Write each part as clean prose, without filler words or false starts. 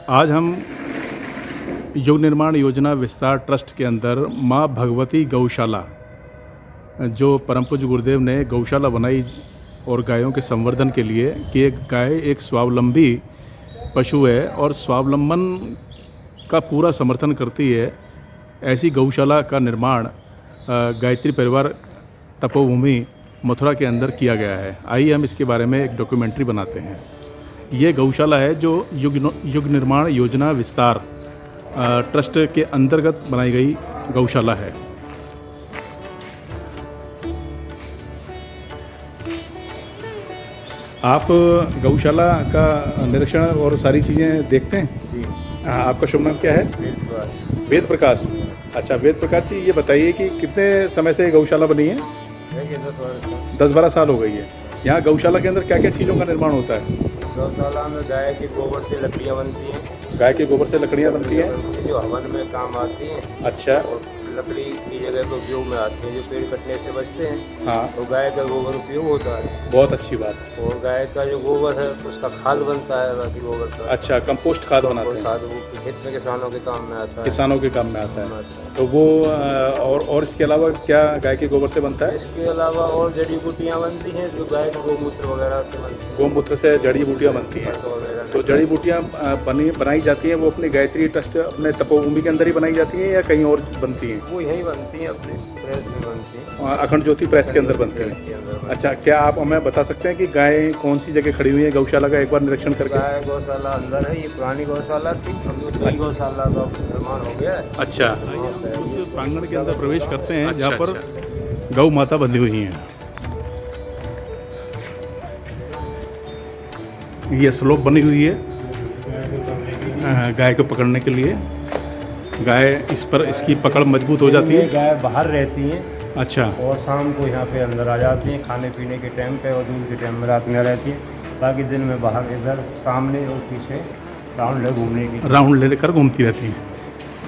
आज हम युग निर्माण योजना विस्तार ट्रस्ट के अंदर माँ भगवती गौशाला, जो परम पूज्य गुरुदेव ने गौशाला बनाई और गायों के संवर्धन के लिए कि एक गाय एक स्वावलंबी पशु है और स्वावलंबन का पूरा समर्थन करती है। ऐसी गौशाला का निर्माण गायत्री परिवार तपोभूमि मथुरा के अंदर किया गया है। आइए हम इसके बारे में एक डॉक्यूमेंट्री बनाते हैं। ये गौशाला है जो युग निर्माण योजना विस्तार ट्रस्ट के अंतर्गत बनाई गई गौशाला है। आप गौशाला का निरीक्षण और सारी चीज़ें देखते हैं जी। आपका शुभ नाम क्या है? वेद प्रकाश। अच्छा, वेद प्रकाश जी, ये बताइए कि कितने समय से गौशाला बनी है? 10-12 साल हो गई है। यहाँ गौशाला के अंदर क्या क्या चीज़ों का निर्माण होता है? गौशाला में गाय के गोबर से लकड़ियाँ बनती हैं। गाय के गोबर से लकड़ियाँ बनती हैं जो हवन में काम आती हैं। अच्छा। और लकड़ी की जगह पर उपयोग में आती हैं, जो पेड़ कटने से बचते हैं। हाँ। तो गाय का गोबर उपयोग होता है। बहुत अच्छी बात। और गाय का जो गोबर है उसका खाद बनता है, बाकी गोबर का। अच्छा, कंपोस्ट खाद बनाते हैं। खाद वो खेत में किसानों के काम में आता है। किसानों के काम में आता है। तो वो और इसके अलावा क्या गाय के गोबर से बनता है? इसके अलावा और जड़ी बूटियाँ बनती हैं जो गाय के गोमूत्र वगैरह से बनती हैं। गोमूत्र से जड़ी बूटियाँ बनती हैं। तो जड़ी बूटियाँ बनाई जाती हैं वो अपने गायत्री ट्रस्ट अपने तपोभूमि के अंदर ही बनाई जाती हैं या कहीं और बनती हैं? वो यहीं बनती हैं, अपने प्रेस में बनती हैं। अखंड ज्योति प्रेस के अंदर बनती हैं। अच्छा, क्या आप हमें बता सकते हैं कि गाय कौन सी जगह खड़ी हुई है गौशाला का, एक बार निरीक्षण करके? गाय गौशाला अंदर है, ये पुरानी गौशाला थी, नई गौशाला का निर्माण हो गया है। अच्छा, उस प्रांगण के अंदर प्रवेश करते हैं जहाँ पर गौ माता बंधी हुई हैं। ये स्लोप बनी हुई है गाय को पकड़ने के लिए। गाय इस पर इसकी पकड़ मजबूत हो जाती है। गाय बाहर रहती हैं। अच्छा। और शाम को यहाँ पे अंदर आ जाती हैं खाने पीने के टाइम पे, और दूध के टाइम में रात में रहती हैं। बाकी दिन में बाहर इधर सामने और पीछे राउंड लेकर घूमती रहती हैं।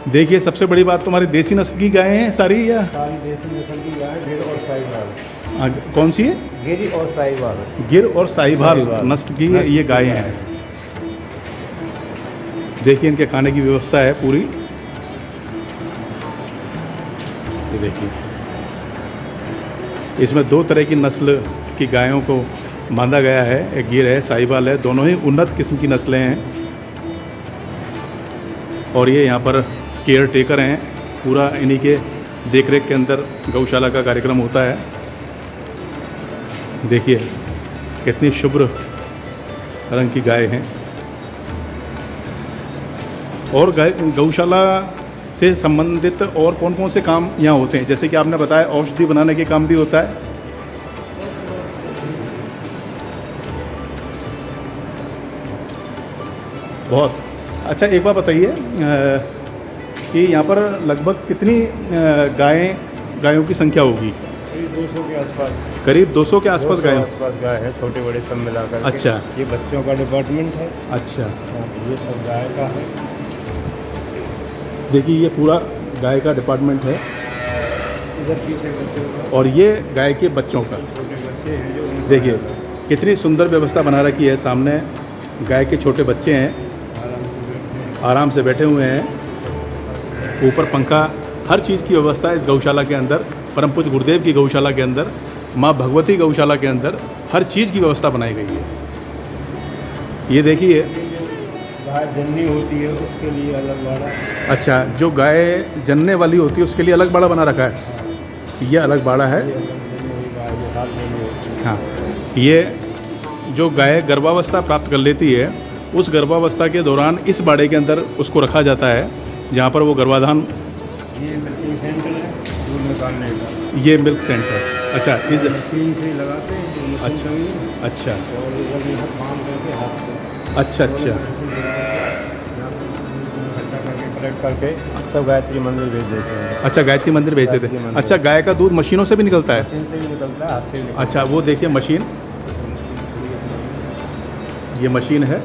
देखिए, सबसे बड़ी बात तुम्हारी देसी नस्ल की गायें हैं सारी या? सारी देसी नस्ल की गाय, गिर और साहिवाल। कौन सी है? गिर और साहिवाल। गिर और साहिवाल नस्ल की ये गायें हैं। देखिए, इनके खाने की व्यवस्था है पूरी। ये देखिए, इसमें 2 तरह की नस्ल की गायों को बांधा गया है। एक गिर है, साहिवाल है, दोनों ही उन्नत किस्म की नस्लें हैं। और ये यहाँ पर केयर टेकर हैं। पूरा इन्हीं के देखरेख के अंदर गौशाला का कार्यक्रम होता है। देखिए कितनी शुभ्र रंग की गाय हैं। और गौशाला से संबंधित और कौन कौन से काम यहाँ होते हैं? जैसे कि आपने बताया औषधि बनाने के काम भी होता है। बहुत अच्छा। एक बात बताइए कि यहाँ पर लगभग कितनी गायों की संख्या होगी? करीब 200 के आसपास। करीब 200 के आसपास गाय है, छोटे बड़े सब मिलाकर। अच्छा। ये बच्चों का डिपार्टमेंट है। अच्छा। ये सब गाय का है। देखिए, ये पूरा गाय का डिपार्टमेंट है। इधर पीछे बच्चों का, और ये गाय के बच्चों का। छोटे बच्चे हैं जो, देखिए कितनी सुंदर व्यवस्था बना रखी है। सामने गाय के छोटे बच्चे हैं, आराम से बैठे हुए हैं। ऊपर पंखा, हर चीज़ की व्यवस्था इस गौशाला के अंदर, परम पूज्य गुरुदेव की गौशाला के अंदर, माँ भगवती गौशाला के अंदर हर चीज़ की व्यवस्था बनाई गई है। ये देखिए, गाय जननी होती है उसके लिए अलग बाड़ा। अच्छा, जो गाय जनने वाली होती है उसके लिए अलग बाड़ा बना रखा है। ये अलग बाड़ा है। हाँ, ये जो गाय गर्भावस्था प्राप्त कर लेती है उस गर्भावस्था के दौरान इस बाड़े के अंदर उसको रखा जाता है, जहाँ पर वो गर्भाधान। ये मिल्किंग सेंटर है दूध निकालने का। ये मिल्क सेंटर। अच्छा, इस मशीन से लगाते हैं। अच्छा। अच्छा। और इधर में काम करके हाथ से। अच्छा। अच्छा। कलेक्ट करके तब गायत्री मंदिर भेज देते हैं। अच्छा, गायत्री मंदिर भेज देते हैं। अच्छा, गाय का दूध मशीनों से भी निकलता है? मशीन से भी निकलता है, हाथ से भी निकलता है। अच्छा, वो देखिए मशीन, ये मशीन है।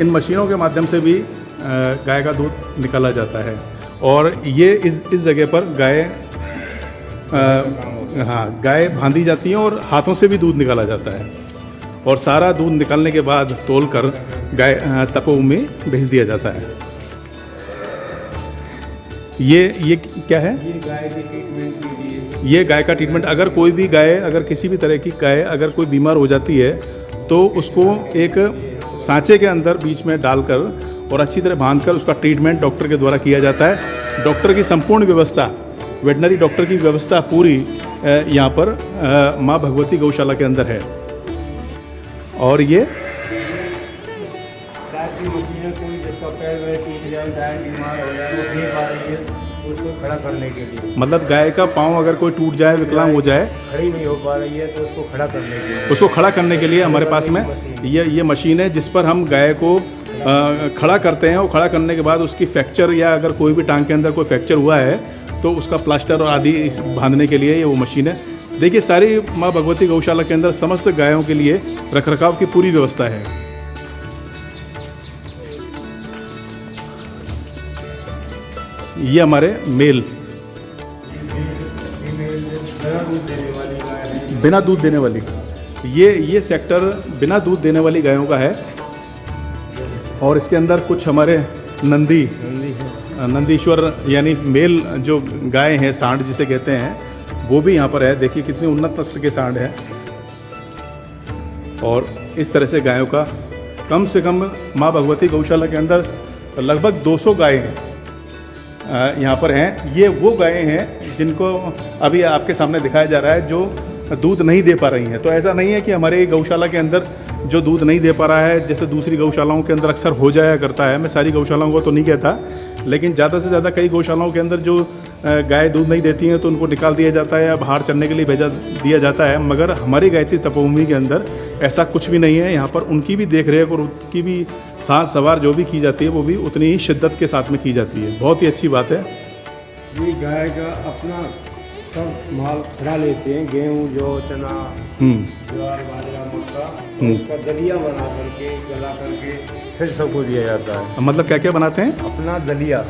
इन मशीनों के माध्यम से भी गाय का दूध निकाला जाता है। और ये इस जगह पर गाय हाँ, गाय बांधी जाती हैं और हाथों से भी दूध निकाला जाता है। और सारा दूध निकलने के बाद तौल कर गाय तपोव में भेज दिया जाता है। ये क्या है? ये गाय के ट्रीटमेंट के लिए, ये गाय का ट्रीटमेंट। अगर कोई भी गाय, अगर किसी भी तरह की गाय अगर कोई बीमार हो जाती है तो उसको एक सांचे के अंदर बीच में डालकर और अच्छी तरह बांधकर उसका ट्रीटमेंट डॉक्टर के द्वारा किया जाता है। डॉक्टर की संपूर्ण व्यवस्था, वेटनरी डॉक्टर की व्यवस्था पूरी यहाँ पर माँ भगवती गौशाला के अंदर है। और ये गाय की मशीनें, कोई जिसका पैर वैर टूट जाए, गाय बीमार हो जाए, वो नहीं पा रही है, उसको खड़ा करने के लिए, मतलब गाय का पाँव अगर कोई टूट जाए, विकलांग हो जाए, खड़ी नहीं हो पा रही है, तो उसको खड़ा करने के लिए, उसको खड़ा करने के लिए हमारे पास में ये मशीन है जिस पर हम गाय को खड़ा करते हैं। और खड़ा करने के बाद उसकी फ्रैक्चर या अगर कोई भी टांग के अंदर कोई फ्रैक्चर हुआ है तो उसका प्लास्टर और आदि बांधने के लिए ये वो मशीन है। देखिए, सारी माँ भगवती गौशाला के अंदर समस्त गायों के लिए रखरखाव की पूरी व्यवस्था है। ये हमारे मेल बिना दूध देने वाली, ये सेक्टर बिना दूध देने वाली गायों का है। और इसके अंदर कुछ हमारे नंदीश्वर यानी मेल जो गाय हैं, सांड जिसे कहते हैं, वो भी यहाँ पर है। देखिए कितनी उन्नत नस्ल के सांड हैं। और इस तरह से गायों का कम से कम माँ भगवती गौशाला के अंदर लगभग 200 गाय यहाँ पर हैं। ये वो गायें हैं जिनको अभी आपके सामने दिखाया जा रहा है जो दूध नहीं दे पा रही हैं। तो ऐसा नहीं है कि हमारे गौशाला के अंदर जो दूध नहीं दे पा रहा है, जैसे दूसरी गौशालाओं के अंदर अक्सर हो जाया करता है। मैं सारी गौशालाओं को तो नहीं कहता, लेकिन ज़्यादा से ज़्यादा कई गौशालाओं के अंदर जो गाय दूध नहीं देती हैं तो उनको निकाल दिया जाता है या बाहर चरने के लिए भेजा दिया जाता है। मगर हमारी गायत्री तपोभूमि के अंदर ऐसा कुछ भी नहीं है। यहाँ पर उनकी भी देख रेख और उनकी भी साथ सवार जो भी की जाती है वो भी उतनी ही शिद्दत के साथ में की जाती है। बहुत ही अच्छी बात है। ये गाय का अपना सब माल खड़ा लेते हैं, गेहूँ, जौ, चना, ज्वार, बाजरा, मक्का, उसका दलिया बना करके, गला करके फिर सबको दिया जाता है। मतलब क्या क्या बनाते हैं? अपना दलिया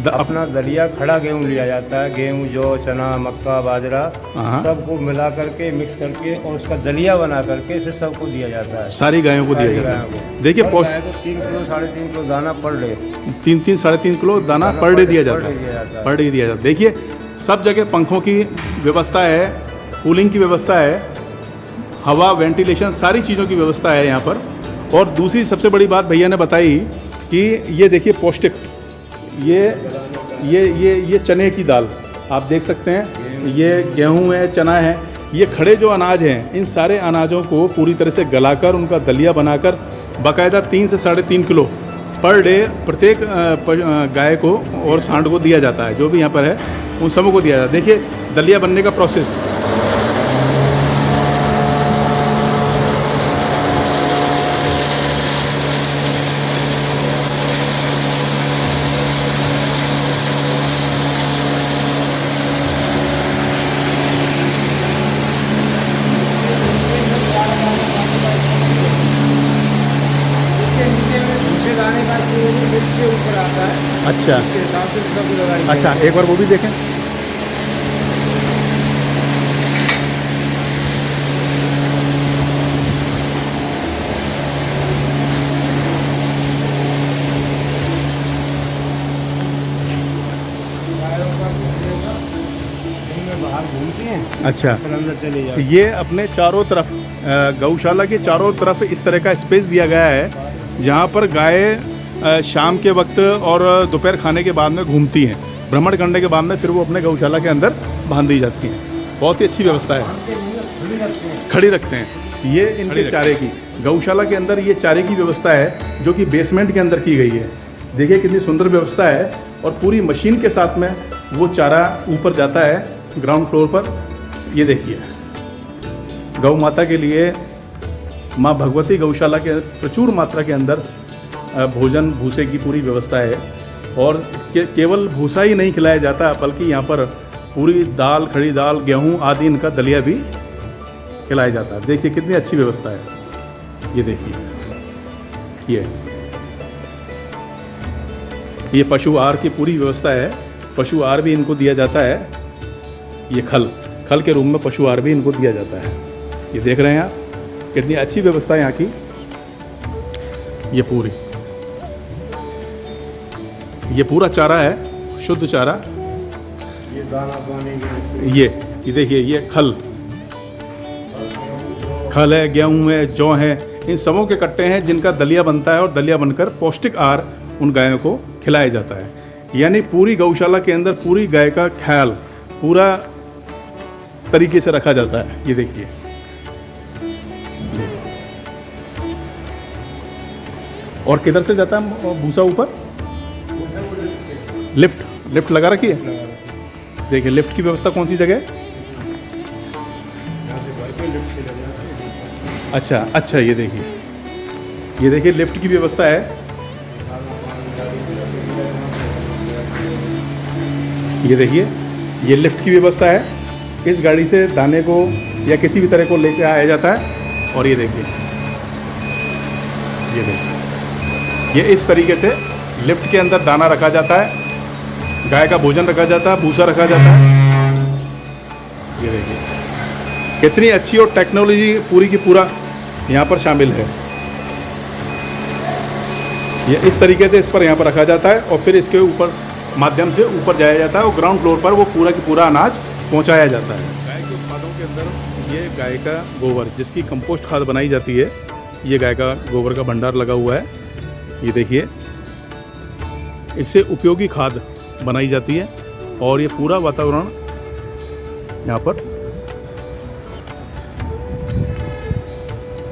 अपना दलिया खड़ा गेहूँ लिया जाता है, गेहूँ, जौ, चना, मक्का, बाजरा सबको मिला करके मिक्स करके और उसका दलिया बना करके फिर सबको दिया जाता है। सारी गायों को दिया जाता है। देखिए, 3 किलो 3.5 किलो दाना पर डे, 3 साढ़े 3 किलो दाना पर डे दिया जाता है। पर डे दिया जाता है। देखिए, सब जगह पंखों की व्यवस्था है, कूलिंग की व्यवस्था है, हवा, वेंटिलेशन, सारी चीज़ों की व्यवस्था है यहाँ पर। और दूसरी सबसे बड़ी बात भैया ने बताई कि ये देखिए पौष्टिक, ये चने की दाल आप देख सकते हैं, ये गेहूं है, चना है, ये खड़े जो अनाज हैं, इन सारे अनाजों को पूरी तरह से गलाकर उनका दलिया बनाकर बाकायदा 3 से 3.5 किलो पर डे प्रत्येक गाय को और सांड को दिया जाता है। जो भी यहाँ पर है उन सबों को दिया जाता है। देखिए दलिया बनने का प्रोसेस। अच्छा अच्छा, एक बार वो भी देखें। बाहर घूमती हैं, अच्छा, अंदर चले जाओ। ये अपने चारों तरफ गौशाला के चारों तरफ इस तरह का स्पेस दिया गया है जहाँ पर गाय शाम के वक्त और दोपहर खाने के बाद में घूमती हैं। भ्रमण करने के बाद में फिर वो अपने गौशाला के अंदर बांध दी जाती हैं। बहुत ही अच्छी व्यवस्था है। खड़ी रखते हैं। ये इनके चारे की, गौशाला के अंदर ये चारे की व्यवस्था है जो कि बेसमेंट के अंदर की गई है। देखिए कितनी सुंदर व्यवस्था है। और पूरी मशीन के साथ में वो चारा ऊपर जाता है ग्राउंड फ्लोर पर। ये देखिए, गौ माता के लिए माँ भगवती गौशाला के प्रचुर मात्रा के अंदर भोजन भूसे की पूरी व्यवस्था है। और केवल भूसा ही नहीं खिलाया जाता बल्कि यहाँ पर पूरी दाल, खड़ी दाल, गेहूँ आदि इनका दलिया भी खिलाया जाता है। देखिए कितनी अच्छी व्यवस्था है। ये देखिए, ये पशु आहार की पूरी व्यवस्था है। पशु आहार भी इनको दिया जाता है। ये खल के रूप में पशु आहार भी इनको दिया जाता है। ये देख रहे हैं आप कितनी अच्छी व्यवस्था है यहाँ की। ये पूरा चारा है, शुद्ध चारा। ये दाना पानी के ये देखिए, ये खल है, गेहूँ है, जौ है, इन सबों के कट्टे हैं जिनका दलिया बनता है और दलिया बनकर पौष्टिक आहार उन गायों को खिलाया जाता है। यानी पूरी गौशाला के अंदर पूरी गाय का ख्याल पूरा तरीके से रखा जाता है। ये देखिए, और किधर से जाता है भूसा ऊपर? लिफ्ट लगा रखी है। देखिए लिफ्ट की व्यवस्था कौन सी जगह है? अच्छा, ये देखिए लिफ्ट की व्यवस्था है। ये देखिए, ये लिफ्ट की व्यवस्था है। इस गाड़ी से दाने को या किसी भी तरह को लेकर आया जाता है। और ये देखिए, ये इस तरीके से लिफ्ट के अंदर दाना रखा जाता है, गाय का भोजन रखा जाता है, भूसा रखा जाता है। ये देखिए कितनी अच्छी और टेक्नोलॉजी पूरी की पूरा यहाँ पर शामिल है। ये इस तरीके से इस पर यहाँ पर रखा जाता है और फिर इसके ऊपर माध्यम से ऊपर जाया जाता है और ग्राउंड फ्लोर पर वो पूरा की पूरा अनाज पहुँचाया जाता है। गाय के उत्पादों के अंदर ये गाय का गोबर, जिसकी कंपोस्ट खाद बनाई जाती है, ये गाय का गोबर का भंडार लगा हुआ है। ये देखिए, इससे उपयोगी खाद बनाई जाती है और ये पूरा वातावरण यहाँ पर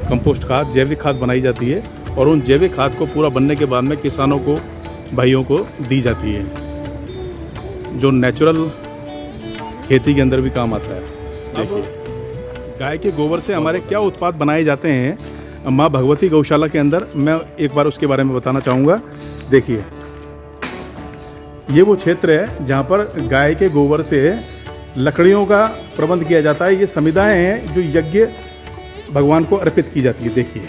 कंपोस्ट खाद, जैविक खाद बनाई जाती है और उन जैविक खाद को पूरा बनने के बाद में किसानों को, भाइयों को दी जाती है, जो नेचुरल खेती के अंदर भी काम आता है। देखिए गाय के गोबर से हमारे क्या उत्पाद बनाए जाते हैं माँ भगवती गौशाला के अंदर, मैं एक बार उसके बारे में बताना चाहूँगा। देखिए ये वो क्षेत्र है जहाँ पर गाय के गोबर से लकड़ियों का प्रबंध किया जाता है। ये समिधाएं हैं जो यज्ञ भगवान को अर्पित की जाती है। देखिए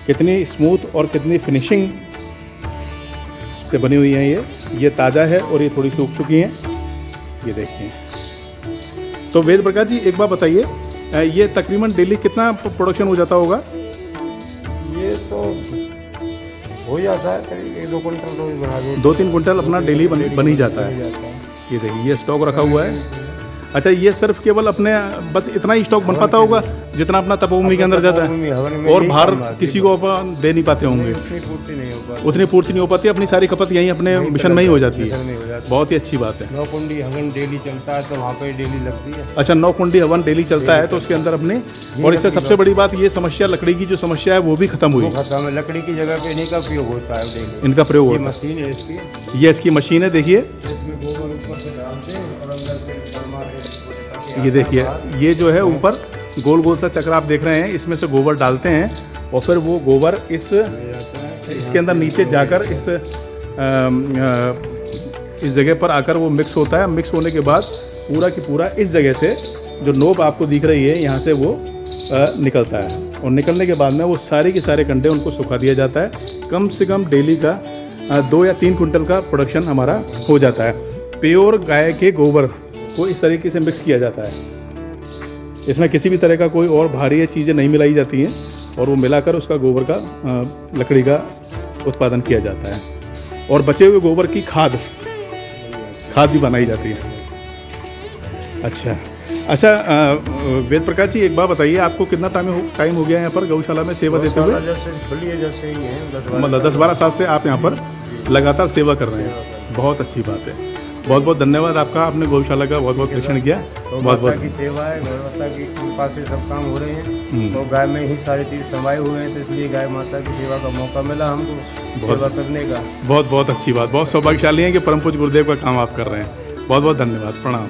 कितनी स्मूथ और कितनी फिनिशिंग से बनी हुई हैं। ये ताज़ा है और ये थोड़ी सूख चुकी हैं। ये देखिए, तो वेद प्रकाश जी एक बार बताइए, ये तकरीबन डेली कितना प्रोडक्शन हो जाता होगा? ये तो हो जाता है करीब 1-2 कुंटल रोज बना दो। 2-3 कुंटल अपना डेली बन ही जाता है। ये देखिए, ये स्टॉक रखा हुआ है। अच्छा, ये सिर्फ केवल अपने बस इतना ही स्टॉक बन पाता होगा जितना अपना तपोभूमि के अंदर जाता है, और बाहर किसी को अपन दे नहीं पाते होंगे? उतनी पूर्ति नहीं हो पाती, अपनी सारी खपत यहीं अपने मिशन में ही हो जाती है। बहुत ही अच्छी बात है। 9 कुंडी हवन डेली चलता है तो वहाँ पे डेली लगती है। अच्छा, 9 कुंडी हवन डेली चलता है तो उसके अंदर अपने, और इससे सबसे बड़ी बात ये समस्या, लकड़ी की जो समस्या है वो भी खत्म हुई। खत्म है, लकड़ी की जगह पे इन्हीं का प्रयोग होता है डेली। इनका प्रयोग होता है। मशीन है इसकी, ये इसकी मशीन है। देखिए इसमें गोबर ऊपर से डालते हैं और अंदर से ये देखिए, ये जो है ऊपर गोल गोल सा चक्र आप देख रहे हैं, इसमें से गोबर डालते हैं और फिर वो गोबर इसके अंदर नीचे जाकर इस जगह पर आकर वो मिक्स होता है। मिक्स होने के बाद पूरा की पूरा इस जगह से जो नोब आपको दिख रही है यहाँ से वो निकलता है, और निकलने के बाद में वो सारे के सारे कंडे उनको सुखा दिया जाता है। कम से कम डेली का 2 या 3 कुंटल का प्रोडक्शन हमारा हो जाता है। प्योर गाय के गोबर को इस तरीके से मिक्स किया जाता है। इसमें किसी भी तरह का कोई और भारी चीज़ें नहीं मिलाई जाती हैं और वो मिलाकर उसका गोबर का लकड़ी का उत्पादन किया जाता है, और बचे हुए गोबर की खाद भी बनाई जाती है। अच्छा, वेद प्रकाश जी एक बात बताइए, आपको कितना टाइम हो गया यहाँ पर गौशाला में सेवा देते हुए? मतलब 10-12 साल से आप यहाँ पर लगातार सेवा कर रहे हैं। बहुत अच्छी बात है। बहुत बहुत धन्यवाद आपका, आपने गौशाला का बहुत बहुत परीक्षण किया। बहुत बहुत की सेवा है, गौ माता की कृपा से सब काम हो रहे हैं। तो गाय में ही सारी चीज़ समाये हुए हैं, तो इसलिए गाय माता की सेवा का मौका मिला हमको सेवा करने का। बहुत बहुत अच्छी बात, बहुत सौभाग्यशाली है कि परम पूज्य गुरुदेव का काम आप कर रहे हैं। बहुत बहुत धन्यवाद, प्रणाम।